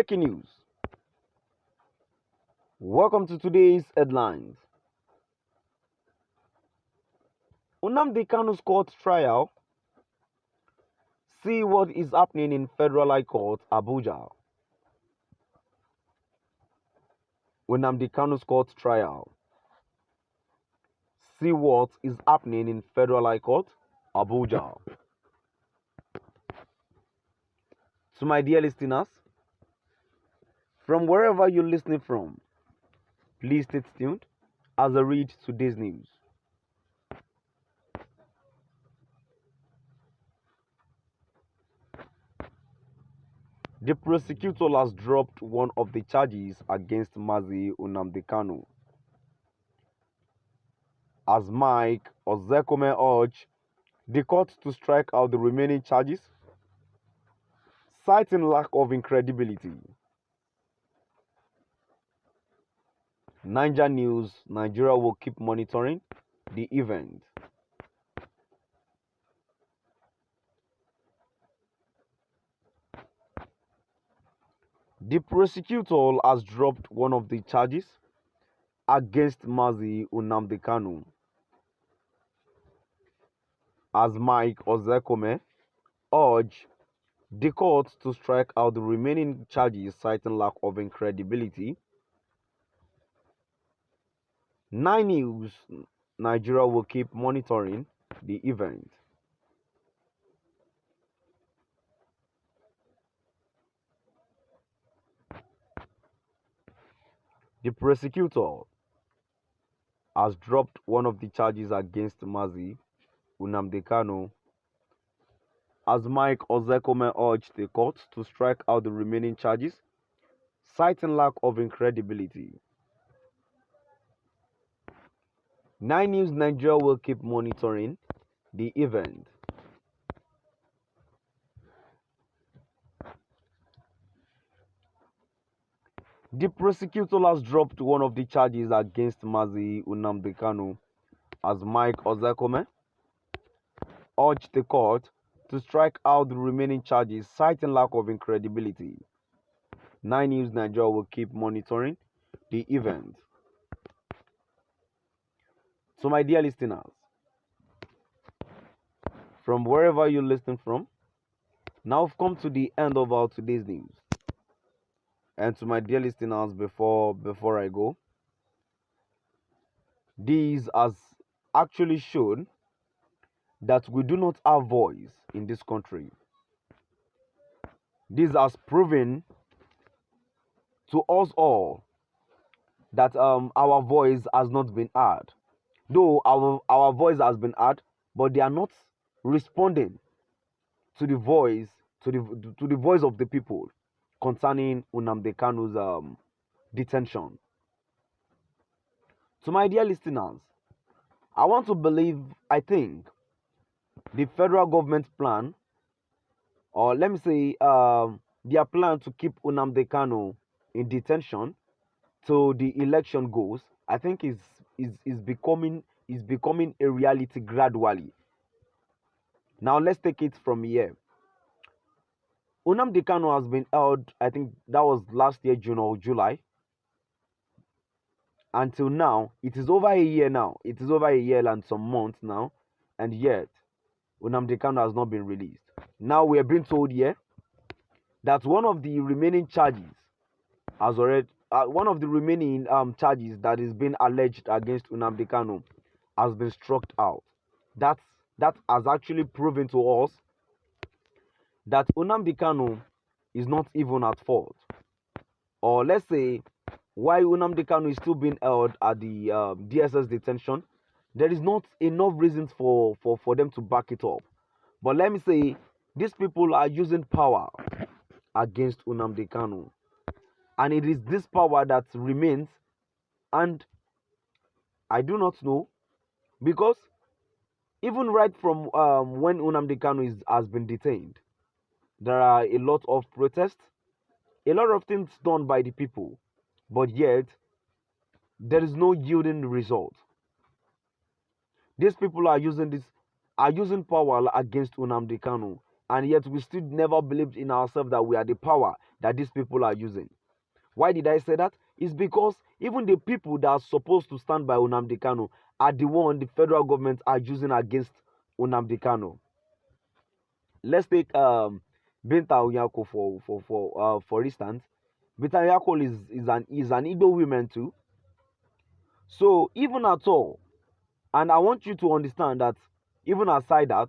Breaking news. Welcome to today's headlines. Nnamdi Kanu's court trial. See what is happening in Federal High Court, Abuja. Nnamdi Kanu's court trial. See what is happening in Federal High Court, Abuja. To my dear listeners, from wherever you're listening from, please stay tuned as I read today's news. The prosecutor has dropped one of the charges against Mazi Nnamdi Kanu, as Mike Ozekome urged the court to strike out the remaining charges, citing lack of credibility. Niger News: Nigeria will keep monitoring the event. The prosecutor has dropped one of the charges against Mazi Nnamdi Kanu, as Mike Ozekome urged the court to strike out the remaining charges, citing lack of credibility. Nine News: Nigeria will keep monitoring the event. The prosecutor has dropped one of the charges against Mazi Nnamdi Kanu, as Mike Ozekome urged the court to strike out the remaining charges, citing lack of credibility. Nine News: Nigeria will keep monitoring the event. The prosecutor has dropped one of the charges against Mazi Nnamdi Kanu, as Mike Ozekome urged the court to strike out the remaining charges, citing lack of credibility. Nine News: Nigeria will keep monitoring the event. So, my dear listeners, from wherever you're listening from, now we've come to the end of our today's news. And to my dear listeners, before I go, this has actually shown that we do not have voice in this country. This has proven to us all that our voice has not been heard. Though our voice has been heard, but they are not responding to the voice to the voice of the people concerning Nnamdi Kanu's detention. To my dear listeners, I think the federal government plan, or let me say their plan to keep Nnamdi Kanu in detention till the election goes, I think is becoming a reality gradually. Now let's take it from here. Nnamdi Kanu has been held, I think that was last year, June or July. Until now, it is over a year now. It is over a year and some months now, and yet Nnamdi Kanu has not been released. Now we are being told here that one of the remaining charges that is being alleged against Nnamdi Kanu has been struck out. That has actually proven to us that Nnamdi Kanu is not even at fault. Or let's say, why Nnamdi Kanu is still being held at the DSS detention, there is not enough reasons for them to back it up. But let me say, these people are using power against Nnamdi Kanu. And it is this power that remains, and I do not know, because even right from when Nnamdi Kanu has been detained, there are a lot of protests, a lot of things done by the people, but yet there is no yielding result. These people are using power against Nnamdi Kanu, and yet we still never believed in ourselves that we are the power that these people are using. Why did I say that? It's because even the people that are supposed to stand by Nnamdi Kanu are the one the federal government are using against Nnamdi Kanu. Let's take Binta Oyako for instance. Binta Oyako is an Igbo woman too. So even at all, and I want you to understand that even aside that,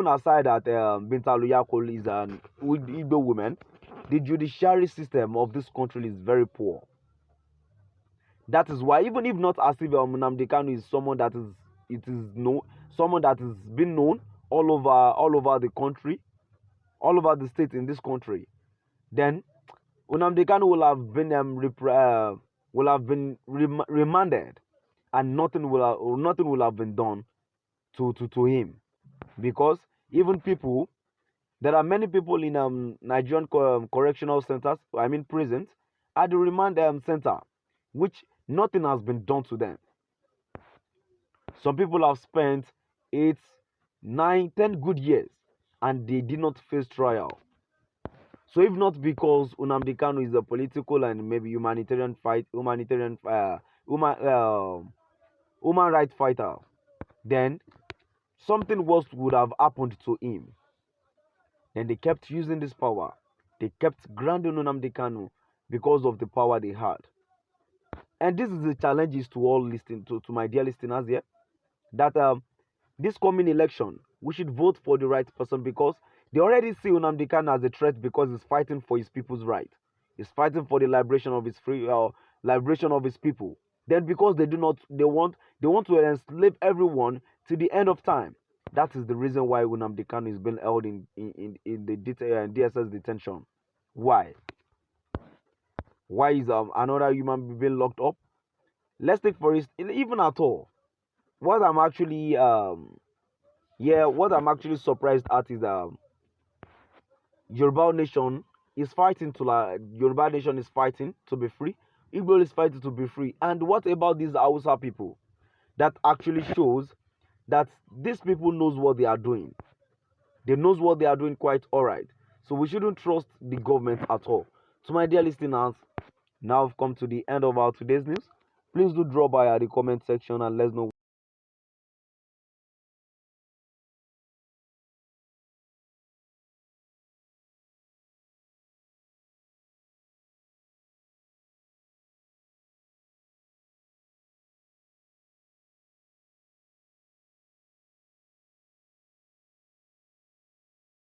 Binta Oyako is an Igbo woman, the judiciary system of this country is very poor. That is why, even if not as if Nnamdi Kanu is someone that someone that is been known all over the country, all over the states in this country, then Nnamdi Kanu will have been remanded, and nothing will have been done to him, because even people there are many people in Nigerian correctional centers, I mean prisons, at the remand center, which nothing has been done to them. Some people have spent 8, 9, 10 good years and they did not face trial. So if not because Nnamdi Kanu is a political and maybe human rights fighter, then something worse would have happened to him. Then they kept using this power. They kept grounding Nnamdi Kanu because of the power they had. And this is the challenges to all listening to my dear listeners here, that this coming election we should vote for the right person, because they already see Nnamdi Kanu as a threat because he's fighting for his people's right. He's fighting for the liberation of his people. Then because they want to enslave everyone to the end of time. That is the reason why Nnamdi Kanu is being held in the DSS detention. Why? Why is another human being locked up? Let's take for instance, even at all, what I'm actually surprised at is Yoruba nation is fighting to be free. Igbo is fighting to be free. And what about these Hausa people? That actually shows that these people knows what they are doing. They knows what they are doing quite alright. So we shouldn't trust the government at all. To my dear listeners, now I've come to the end of our today's news. Please do drop by at the comment section and let us know